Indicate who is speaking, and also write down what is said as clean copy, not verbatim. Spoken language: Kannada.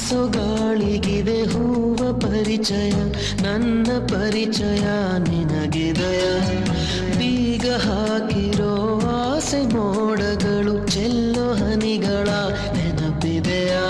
Speaker 1: ಬೀಸೋ ಗಾಳಿಗಿದೆ ಹೂವ ಪರಿಚಯ, ನನ್ನ ಪರಿಚಯ ನಿನಗಿದಯ. ಬೀಗ ಹಾಕಿರೋ ಆಸೆ ಮೋಡಗಳು ಚೆಲ್ಲೋ ಹನಿಗಳ ನೆನಪಿದೆಯಾ?